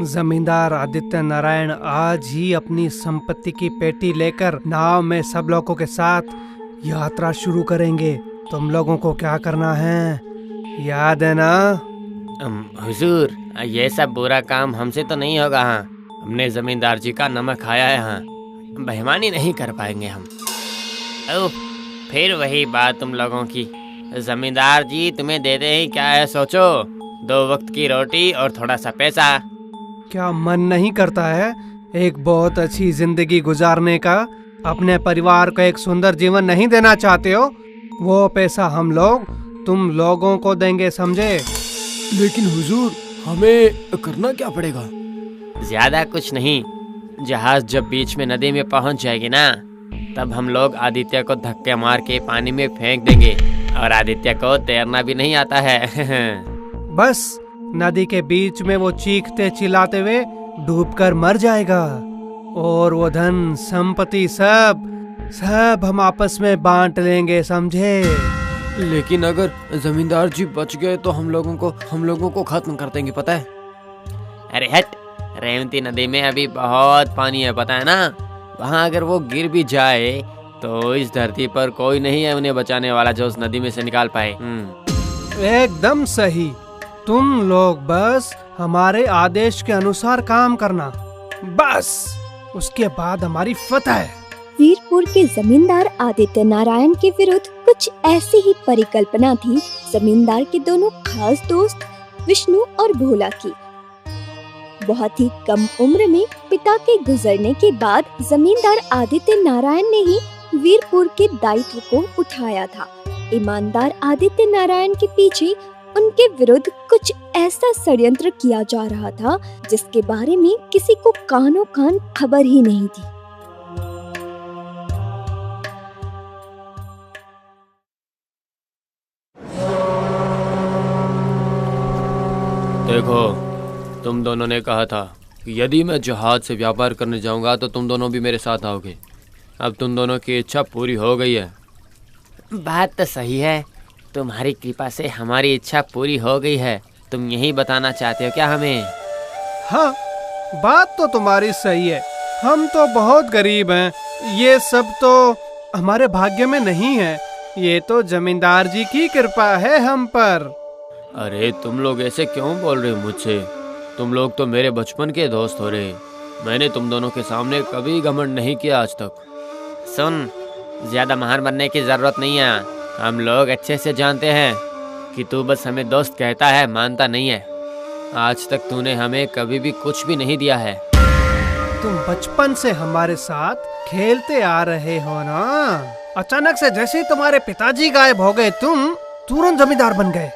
जमींदार आदित्य नारायण आज ही अपनी संपत्ति की पेटी लेकर नाव में सब लोगों के साथ यात्रा शुरू करेंगे। तुम लोगों को क्या करना है, याद है ना? हुजूर, ये सब बुरा काम हमसे तो नहीं होगा। हाँ, हमने जमींदार जी का नमक खाया है। हाँ, बेईमानी नहीं कर पाएंगे हम। ओह, फिर वही बात तुम लोगों की। जमींदार जी तुम्हें देते ही क्या है, सोचो, 2 वक्त की रोटी और थोड़ा सा पैसा। क्या मन नहीं करता है एक बहुत अच्छी जिंदगी गुजारने का? अपने परिवार को एक सुंदर जीवन नहीं देना चाहते हो? वो पैसा हम लोग तुम लोगों को देंगे, समझे? लेकिन हुजूर, हमें करना क्या पड़ेगा? ज्यादा कुछ नहीं। जहाज जब बीच में नदी में पहुंच जाएगी ना, तब हम लोग आदित्य को धक्के मार के पानी में फेंक देंगे। और आदित्य को तैरना भी नहीं आता है। बस नदी के बीच में वो चीखते चिल्लाते हुए डूबकर मर जाएगा और वो धन संपत्ति सब हम आपस में बांट लेंगे, समझे? लेकिन अगर जमींदार जी बच गए तो हम लोगों को खत्म कर देंगे, पता है? अरे हट, रेवती नदी में अभी बहुत पानी है, पता है ना? वहाँ अगर वो गिर भी जाए तो इस धरती पर कोई नहीं है उन्हें बचाने वाला जो उस नदी में से निकाल पाए। एकदम सही। तुम लोग बस हमारे आदेश के अनुसार काम करना, बस उसके बाद हमारी फतह है। वीरपुर के जमींदार आदित्य नारायण के विरुद्ध कुछ ऐसी ही परिकल्पना थी जमींदार के दोनों खास दोस्त विष्णु और भोला की। बहुत ही कम उम्र में पिता के गुजरने के बाद जमींदार आदित्य नारायण ने ही वीरपुर के दायित्व को उठाया था। ईमानदार आदित्य नारायण के पीछे उनके विरुद्ध कुछ ऐसा षड्यंत्र किया जा रहा था जिसके बारे में किसी को कानों कान खबर ही नहीं थी। देखो, तुम दोनों ने कहा था कि यदि मैं जहाज से व्यापार करने जाऊंगा तो तुम दोनों भी मेरे साथ आओगे। अब तुम दोनों की इच्छा पूरी हो गई है। बात तो सही है, तुम्हारी कृपा से हमारी इच्छा पूरी हो गई है। तुम यही बताना चाहते हो क्या हमें? हाँ, बात तो तुम्हारी सही है। हम तो बहुत गरीब हैं, ये सब तो हमारे भाग्य में नहीं है। ये तो जमींदार जी की कृपा है हम पर। अरे तुम लोग ऐसे क्यों बोल रहे हो मुझसे? तुम लोग तो मेरे बचपन के दोस्त हो रहे। मैंने तुम दोनों के सामने कभी घमंड नहीं किया आज तक। सुन, ज्यादा महान बनने की जरूरत नहीं है। हम लोग अच्छे से जानते हैं कि तू बस हमें दोस्त कहता है, मानता नहीं है। आज तक तूने हमें कभी भी कुछ भी नहीं दिया है। तुम बचपन से हमारे साथ खेलते आ रहे हो ना। अचानक से जैसे ही तुम्हारे पिताजी गायब हो गए, तुम तुरंत जमींदार बन गए।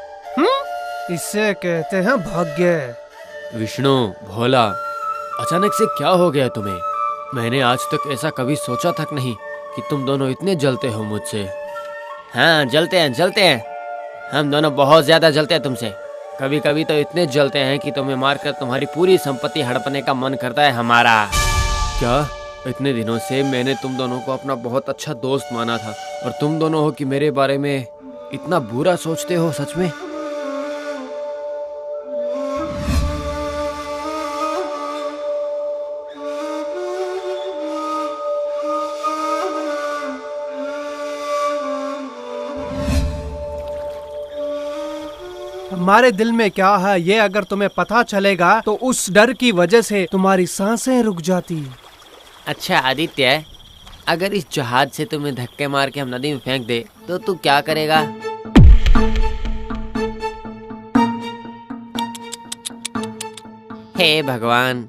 इसे कहते हैं भाग्य। विष्णु, भोला, अचानक से क्या हो गया तुम्हें? मैंने आज तक ऐसा कभी सोचा तक नहीं कि तुम दोनों इतने जलते हो मुझसे। हाँ, जलते हैं। हम दोनों बहुत ज्यादा जलते हैं तुमसे। कभी कभी तो इतने जलते हैं कि तुम्हें मारकर तुम्हारी पूरी संपत्ति हड़पने का मन करता है हमारा। क्या? इतने दिनों से मैंने तुम दोनों को अपना बहुत अच्छा दोस्त माना था और तुम दोनों हो कि मेरे बारे में इतना बुरा सोचते हो? सच में? हमारे दिल में क्या है ये अगर तुम्हें पता चलेगा तो उस डर की वजह से तुम्हारी सांसें रुक जाती। अच्छा आदित्य, अगर इस जहाज से तुम्हें धक्के मार के हम नदी में फेंक दे तो तू क्या करेगा? हे भगवान,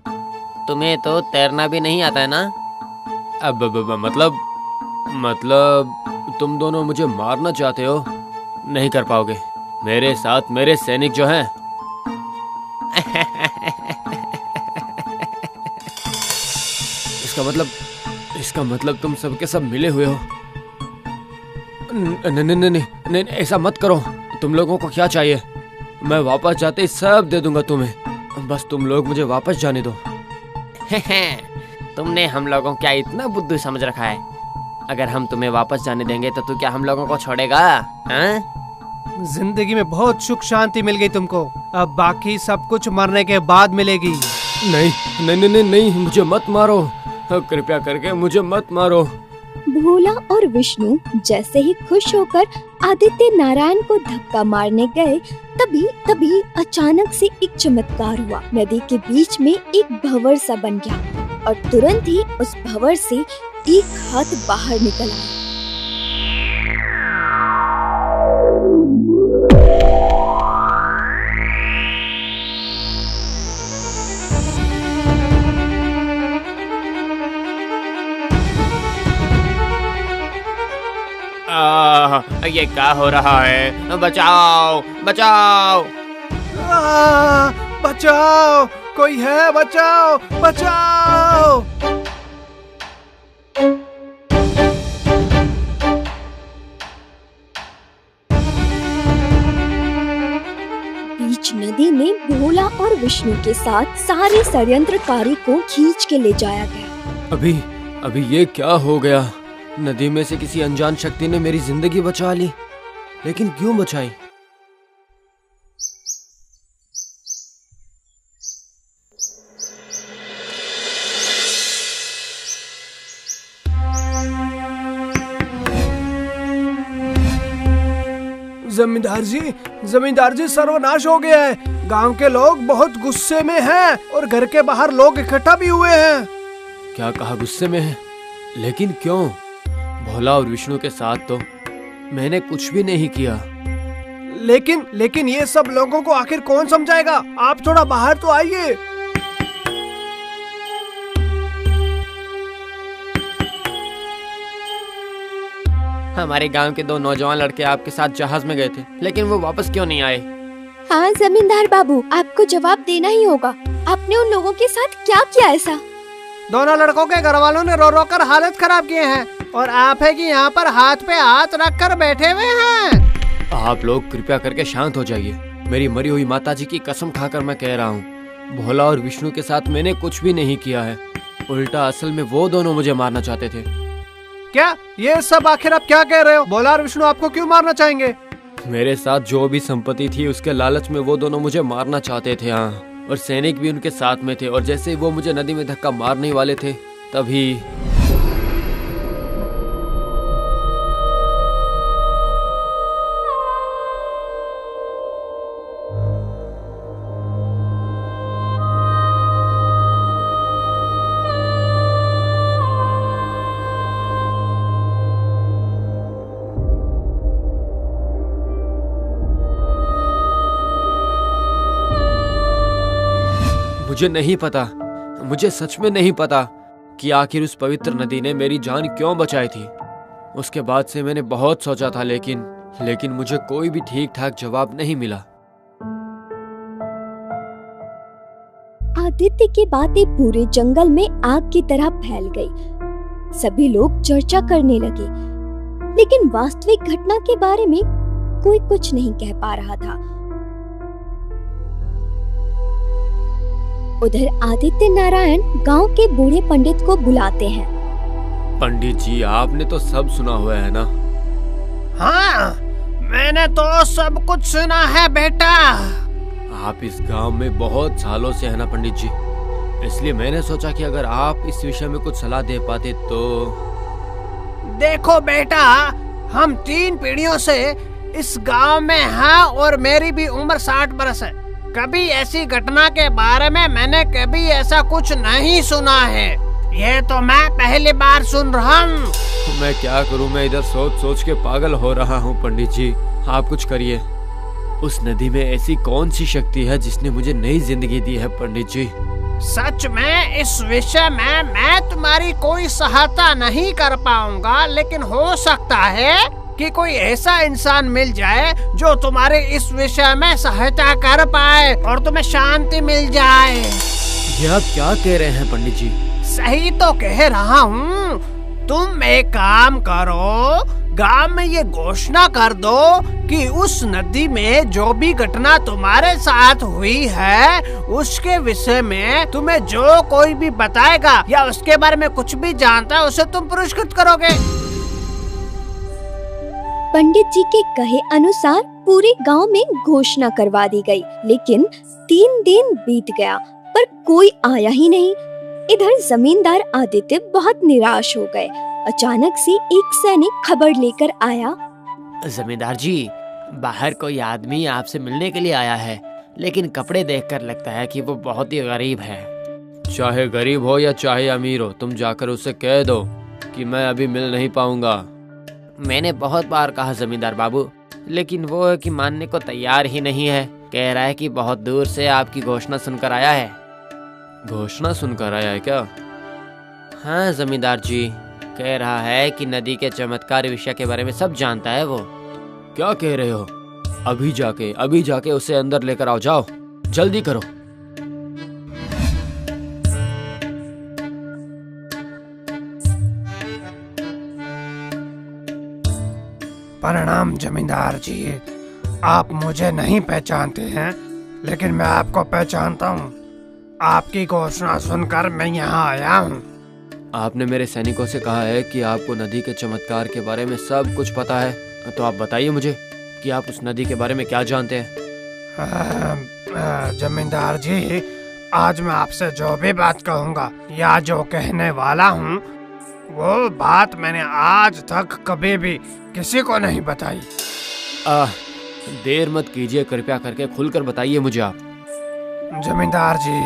तुम्हें तो तैरना भी नहीं आता है ना? अब मतलब तुम दोनों मुझे मारना चाहते हो? नहीं कर पाओगे। मेरे साथ मेरे सैनिक जो हैं। इसका मतलब तुम सबके सब मिले हुए हो। नहीं, ऐसा मत करो। तुम लोगों को क्या चाहिए? मैं वापस जाते ही सब दे दूंगा तुम्हें। बस तुम लोग मुझे वापस जाने दो। तुमने हम लोगों को क्या इतना बुद्धू समझ रखा है? अगर हम तुम्हें वापस जाने देंगे तो तू क्या हम लोगों को छोड़ेगा? हाँ? जिंदगी में बहुत सुख शांति मिल गई तुमको, अब बाकी सब कुछ मरने के बाद मिलेगी। नहीं नहीं नहीं नहीं, नहीं मुझे मत मारो, कृपया करके मुझे मत मारो। भोला और विष्णु जैसे ही खुश होकर आदित्य नारायण को धक्का मारने गए, तभी अचानक से एक चमत्कार हुआ। नदी के बीच में एक भंवर सा बन गया और तुरंत ही उस भंवर से एक हाथ बाहर निकल आया। ये क्या हो रहा है? बचाओ बचाओ। बचाओ, कोई है? बचाओ बचाओ। बीच नदी में भोला और विष्णु के साथ सारे षड्यंत्रकारी को खींच के ले जाया गया। अभी ये क्या हो गया? नदी में से किसी अनजान शक्ति ने मेरी जिंदगी बचा ली, लेकिन क्यों बचाई? जमींदार जी सर्वनाश हो गया है। गांव के लोग बहुत गुस्से में हैं और घर के बाहर लोग इकट्ठा भी हुए हैं। क्या कहा गुस्से में है? लेकिन क्यों? भोला और विष्णु के साथ तो मैंने कुछ भी नहीं किया। लेकिन ये सब लोगों को आखिर कौन समझाएगा? आप थोड़ा बाहर तो आइए। हमारे गांव के 2 नौजवान लड़के आपके साथ जहाज में गए थे, लेकिन वो वापस क्यों नहीं आए? हाँ जमींदार बाबू, आपको जवाब देना ही होगा। आपने उन लोगों के साथ क्या किया ऐसा? दोनों लड़कों के घर वालों ने रो रो कर हालत खराब किए हैं और आप है कि यहाँ पर हाथ पे हाथ रख कर बैठे हुए हैं। आप लोग कृपया करके शांत हो जाइए। मेरी मरी हुई माताजी की कसम खाकर मैं कह रहा हूँ, भोला और विष्णु के साथ मैंने कुछ भी नहीं किया है। उल्टा असल में वो दोनों मुझे मारना चाहते थे। क्या? ये सब आखिर आप क्या कह रहे हो? भोला और विष्णु आपको क्यों मारना चाहेंगे? मेरे साथ जो भी संपत्ति थी उसके लालच में वो दोनों मुझे मारना चाहते थे। हाँ, और सैनिक भी उनके साथ में थे। और जैसे ही वो मुझे नदी में धक्का मारने वाले थे, तभी मुझे नहीं पता, मुझे सच में नहीं पता कि आखिर उस पवित्र नदी ने मेरी जान क्यों बचाई थी। उसके बाद से मैंने बहुत सोचा था, लेकिन मुझे कोई भी ठीक ठाक जवाब नहीं मिला। आदित्य की बातें पूरे जंगल में आग की तरह फैल गई। सभी लोग चर्चा करने लगे, लेकिन वास्तविक घटना के बारे में कोई कुछ नहीं कह पा रहा था। उधर आदित्य नारायण गांव के बूढ़े पंडित को बुलाते हैं। पंडित जी, आपने तो सब सुना हुआ है ना? हाँ, मैंने तो सब कुछ सुना है बेटा। आप इस गांव में बहुत सालों से है ना पंडित जी, इसलिए मैंने सोचा कि अगर आप इस विषय में कुछ सलाह दे पाते तो। देखो बेटा, हम 3 पीढ़ियों से इस गांव में हैं और मेरी भी उम्र 60 बरस है। कभी ऐसी घटना के बारे में मैंने कभी ऐसा कुछ नहीं सुना है। ये तो मैं पहली बार सुन रहा हूँ। मैं क्या करूँ, मैं इधर सोच के पागल हो रहा हूँ। पंडित जी, आप कुछ करिए। उस नदी में ऐसी कौन सी शक्ति है जिसने मुझे नई जिंदगी दी है पंडित जी? सच में इस विषय में मैं तुम्हारी कोई सहायता नहीं कर पाऊंगा, लेकिन हो सकता है कि कोई ऐसा इंसान मिल जाए जो तुम्हारे इस विषय में सहायता कर पाए और तुम्हें शांति मिल जाए। ये आप क्या कह रहे हैं पंडित जी? सही तो कह रहा हूँ। तुम एक काम करो, गांव में ये घोषणा कर दो कि उस नदी में जो भी घटना तुम्हारे साथ हुई है उसके विषय में तुम्हें जो कोई भी बताएगा या उसके बारे में कुछ भी जानता है उसे तुम पुरस्कृत करोगे। पंडित जी के कहे अनुसार पूरे गांव में घोषणा करवा दी गई, लेकिन 3 दिन बीत गया पर कोई आया ही नहीं। इधर जमींदार आदित्य बहुत निराश हो गए। अचानक से एक सैनिक खबर लेकर आया। जमींदार जी, बाहर कोई आदमी आपसे मिलने के लिए आया है, लेकिन कपड़े देखकर लगता है कि वो बहुत ही गरीब है। चाहे गरीब हो या चाहे अमीर हो, तुम जाकर उससे कह दो कि मैं अभी मिल नहीं पाऊंगा। मैंने बहुत बार कहा जमींदार बाबू, लेकिन वो है कि मानने को तैयार ही नहीं है। कह रहा है कि बहुत दूर से आपकी घोषणा सुनकर आया है। घोषणा सुनकर आया है क्या? हाँ जमींदार जी, कह रहा है कि नदी के चमत्कार विषय के बारे में सब जानता है वो। क्या कह रहे हो? अभी जाके उसे अंदर लेकर आओ, जाओ जल्दी करो। प्रणाम जमींदार जी, आप मुझे नहीं पहचानते हैं, लेकिन मैं आपको पहचानता हूँ। आपकी घोषणा सुनकर मैं यहाँ आया हूँ। आपने मेरे सैनिकों से कहा है कि आपको नदी के चमत्कार के बारे में सब कुछ पता है, तो आप बताइए मुझे कि आप उस नदी के बारे में क्या जानते हैं। जमींदार जी, आज मैं आपसे जो भी बात कहूँगा या जो कहने वाला हूँ, वो बात मैंने आज तक कभी भी किसी को नहीं बताई। देर मत कीजिए, कृपया करके खुलकर बताइए मुझे आप। जमींदार जी,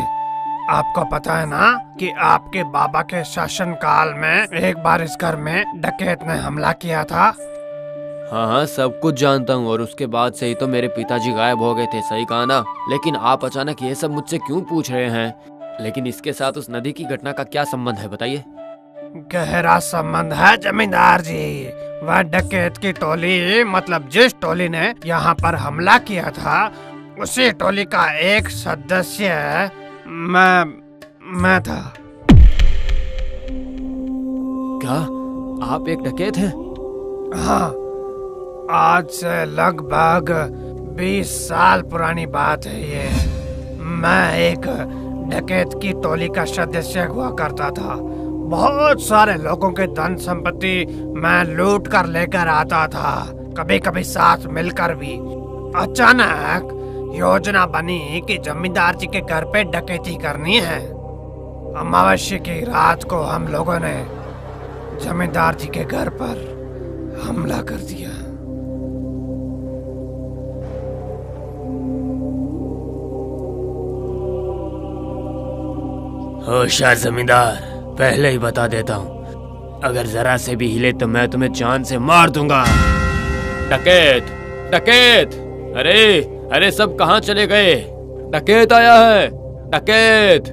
आपको पता है ना कि आपके बाबा के शासन काल में एक बार इस घर में डकैत ने हमला किया था। हाँ, सब कुछ जानता हूँ, और उसके बाद से ही तो मेरे पिताजी गायब हो गए थे, सही कहा ना? लेकिन आप अचानक ये सब मुझसे क्यों पूछ रहे हैं? लेकिन इसके साथ उस नदी की घटना का क्या संबंध है, बताइए। गहरा संबंध है जमींदार जी। वह डकैत की टोली, मतलब जिस टोली ने यहाँ पर हमला किया था, उसी टोली का एक सदस्य मैं था। क्या आप एक डकैत हैं? हाँ, आज से लगभग 20 साल पुरानी बात है ये। मैं एक डकैत की टोली का सदस्य हुआ करता था। बहुत सारे लोगों के धन संपत्ति मैं लूट कर लेकर आता था, कभी कभी साथ मिलकर भी। अचानक योजना बनी कि जमींदार जी के घर पे डकैती करनी है। अमावस्या की रात को हम लोगों ने जमींदार जी के घर पर हमला कर दिया। होशियार जमींदार, पहले ही बता देता हूँ, अगर जरा से भी हिले तो मैं तुम्हें जान से मार दूंगा। डकैत, डकैत! अरे सब कहाँ चले गए? डकैत आया है, डकैत!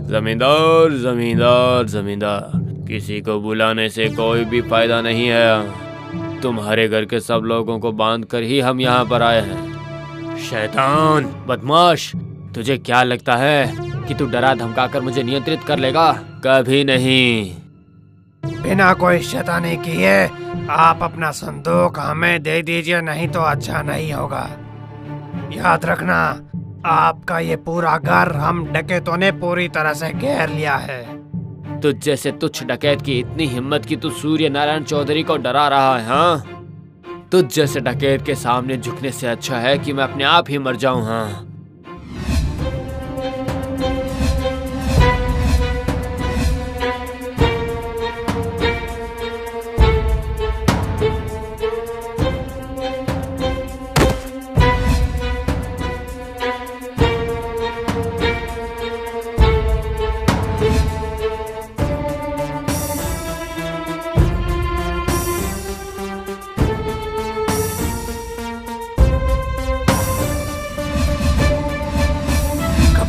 जमींदार जमींदार जमींदार, किसी को बुलाने से कोई भी फायदा नहीं है। तुम्हारे घर के सब लोगों को बांध कर ही हम यहाँ पर आए हैं। शैतान, बदमाश, तुझे क्या लगता है कि तू डरा धमकाकर मुझे नियंत्रित कर लेगा? कभी नहीं। बिना कोई शैतानी किए आप अपना संदूक हमें दे दीजिए, नहीं तो अच्छा नहीं होगा। याद रखना, आपका ये पूरा घर हम डकैतों ने पूरी तरह से घेर लिया है। तुझ जैसे तुच्छ डकैत की इतनी हिम्मत कि तू सूर्य नारायण चौधरी को डरा रहा है? हाँ, तुझ जैसे डकैत के सामने झुकने से अच्छा है कि मैं अपने आप ही मर जाऊं। हाँ,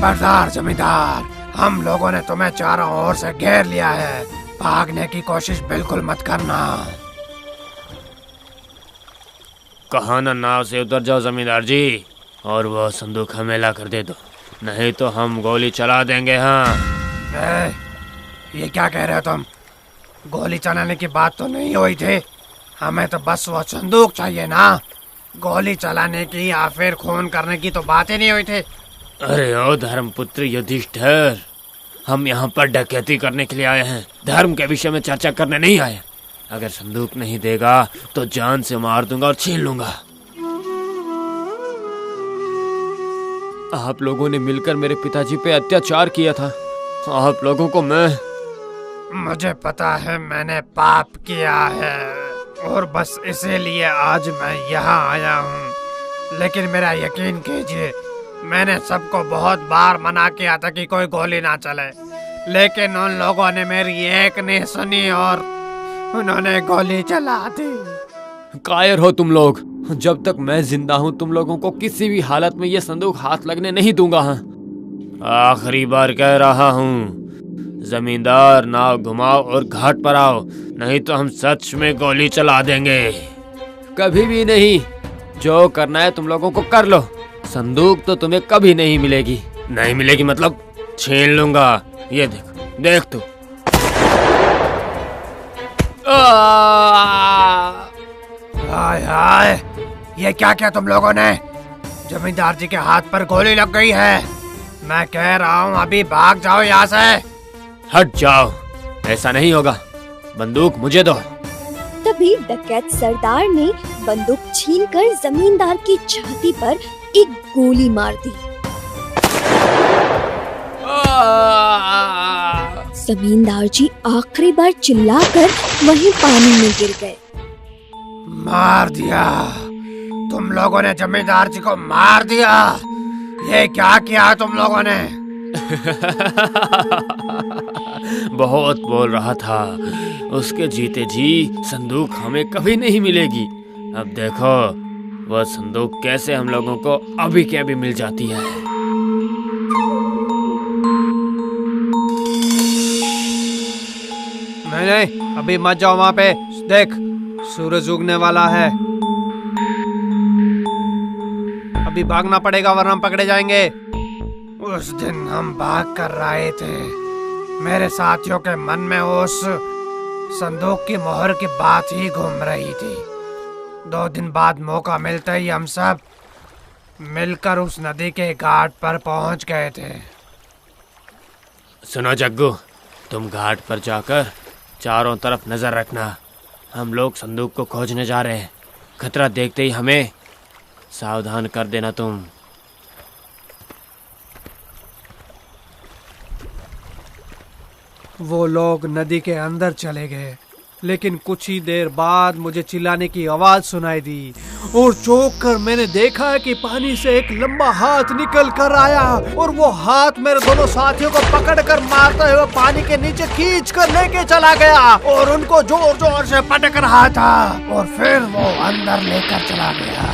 खबरदार जमींदार, हम लोगों ने तुम्हें चारों ओर से घेर लिया है। भागने की कोशिश बिल्कुल मत करना। कहा ना, नाव से उतर जाओ जमींदार जी, और वो संदूक हमें ला कर दे दो, नहीं तो हम गोली चला देंगे। हाँ, ये क्या कह रहे हो तुम? गोली चलाने की बात तो नहीं हुई थी। हमें तो बस वो संदूक चाहिए ना। गोली चलाने की या फिर खून करने की तो बात ही नहीं हुई थी। अरे ओ धर्मपुत्र युधिष्ठिर, हम यहाँ पर डकैती करने के लिए आए हैं, धर्म के विषय में चर्चा करने नहीं आए। अगर संदूक नहीं देगा तो जान से मार दूंगा और छीन लूंगा। आप लोगों ने मिलकर मेरे पिताजी पे अत्याचार किया था। आप लोगों को मैं मुझे पता है मैंने पाप किया है और बस इसीलिए आज मैं यहाँ आया हूँ। लेकिन मेरा यकीन कीजिए, मैंने सबको बहुत बार मना किया था कि कोई गोली ना चले, लेकिन उन लोगों ने मेरी एक नहीं सुनी और उन्होंने गोली चला दी। कायर हो तुम लोग। जब तक मैं जिंदा हूँ तुम लोगों को किसी भी हालत में ये संदूक हाथ लगने नहीं दूंगा। हाँ, आखिरी बार कह रहा हूँ, जमींदार नाव घुमाओ और घाट पर आओ, नहीं तो हम सच में गोली चला देंगे। कभी भी नहीं। जो करना है तुम लोगों को कर लो। संदूक तो तुम्हें कभी नहीं मिलेगी। नहीं मिलेगी मतलब छीन लूंगा। ये देख, देख तू। हाय हाय, ये क्या किया तुम लोगों ने? जमींदार जी के हाथ पर गोली लग गई है। मैं कह रहा हूँ अभी भाग जाओ यहाँ से। हट जाओ, ऐसा नहीं होगा। बंदूक मुझे दो। तभी डकैत सरदार ने बंदूक छीनकर जमींदार की छाती पर एक गोली मार दी। जमींदार जी आखिरी बार चिल्लाकर वहीं पानी में गिर गए। मार दिया, तुम लोगों ने जमींदार जी को मार दिया। ये क्या किया तुम लोगों ने? बहुत बोल रहा था, उसके जीते जी संदूक हमें कभी नहीं मिलेगी। अब देखो वह संदूक कैसे हम लोगों को अभी के अभी मिल जाती है। नहीं नहीं, अभी मत जाओ वहाँ पे। देख, सूरज उगने वाला है। अभी भागना पड़ेगा वरना हम पकड़े जाएंगे। उस दिन हम भाग कर रहे थे, मेरे साथियों के मन में उस संदूक की मोहर की बात ही घूम रही थी। 2 दिन बाद मौका मिलते ही हम सब मिलकर उस नदी के घाट पर पहुंच गए थे। सुनो जग्गू, तुम घाट पर जाकर चारों तरफ नजर रखना। हम लोग संदूक को खोजने जा रहे हैं। खतरा देखते ही हमें सावधान कर देना तुम। वो लोग नदी के अंदर चले गए, लेकिन कुछ ही देर बाद मुझे चिल्लाने की आवाज सुनाई दी और चौंक कर मैंने देखा कि पानी से एक लंबा हाथ निकल कर आया और वो हाथ मेरे दोनों साथियों को पकड़कर मारते हुए पानी के नीचे खींच कर लेके चला गया और उनको जोर जोर से पटक रहा था और फिर वो अंदर लेकर चला गया।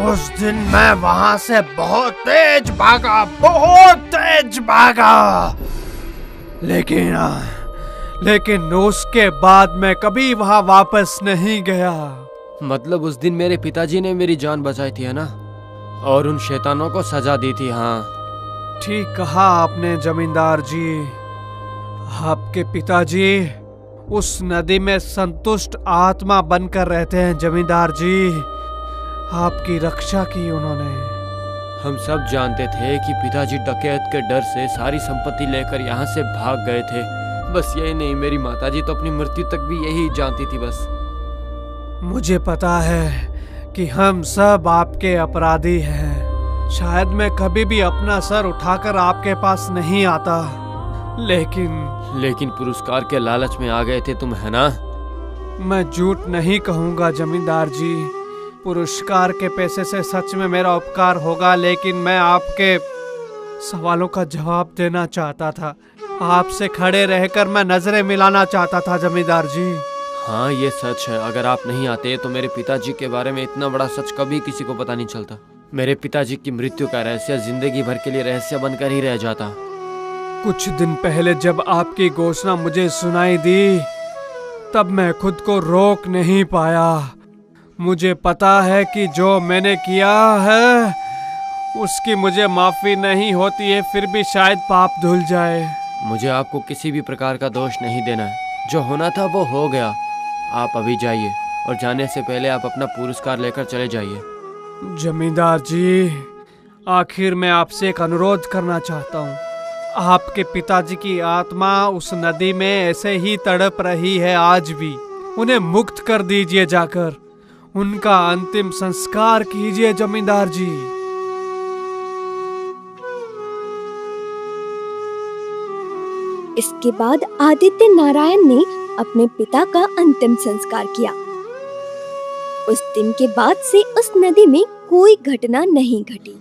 उस दिन मैं वहां से बहुत तेज भागा, लेकिन उसके बाद मैं कभी वहां वापस नहीं गया। मतलब उस दिन मेरे पिताजी ने मेरी जान बचाई थी, है ना? और उन शैतानों को सजा दी थी। हाँ, ठीक कहा आपने जमींदार जी। आपके पिताजी उस नदी में संतुष्ट आत्मा बनकर रहते हैं जमींदार जी। आपकी रक्षा की उन्होंने। हम सब जानते थे कि पिताजी डकैत के डर से सारी संपत्ति लेकर यहाँ से भाग गए थे। बस यही नहीं, मेरी माताजी तो अपनी मृत्यु तक भी यही जानती थी। बस मुझे पता है कि हम सब आपके अपराधी हैं। शायद मैं कभी भी अपना सर उठाकर आपके पास नहीं आता, लेकिन पुरस्कार के लालच में आ गए थे तुम, है ना? मैं झूठ नहीं कहूँगा जमींदार जी। पुरस्कार के पैसे से सच में मेरा उपकार होगा, लेकिन मैं आपके सवालों का जवाब देना चाहता था। आपसे खड़े रहकर मैं नजरें मिलाना चाहता था जमींदार जी। हाँ, ये सच है। अगर आप नहीं आते तो मेरे पिताजी के बारे में इतना बड़ा सच कभी किसी को पता नहीं चलता। मेरे पिताजी की मृत्यु का रहस्य जिंदगी भर के लिए रहस्य बनकर ही रह जाता। कुछ दिन पहले जब आपकी घोषणा मुझे सुनाई दी, तब मैं खुद को रोक नहीं पाया। मुझे पता है कि जो मैंने किया है उसकी मुझे माफी नहीं होती है, फिर भी शायद पाप धुल जाए। मुझे आपको किसी भी प्रकार का दोष नहीं देना है। जो होना था वो हो गया। आप अभी जाइए और जाने से पहले आप अपना पुरस्कार लेकर चले जाइए। जमींदार जी, आखिर मैं आपसे एक अनुरोध करना चाहता हूँ। आपके पिताजी की आत्मा उस नदी में ऐसे ही तड़प रही है आज भी। उन्हें मुक्त कर दीजिए, जाकर उनका अंतिम संस्कार कीजिए जमींदार जी। इसके बाद आदित्य नारायण ने अपने पिता का अंतिम संस्कार किया। उस दिन के बाद से उस नदी में कोई घटना नहीं घटी।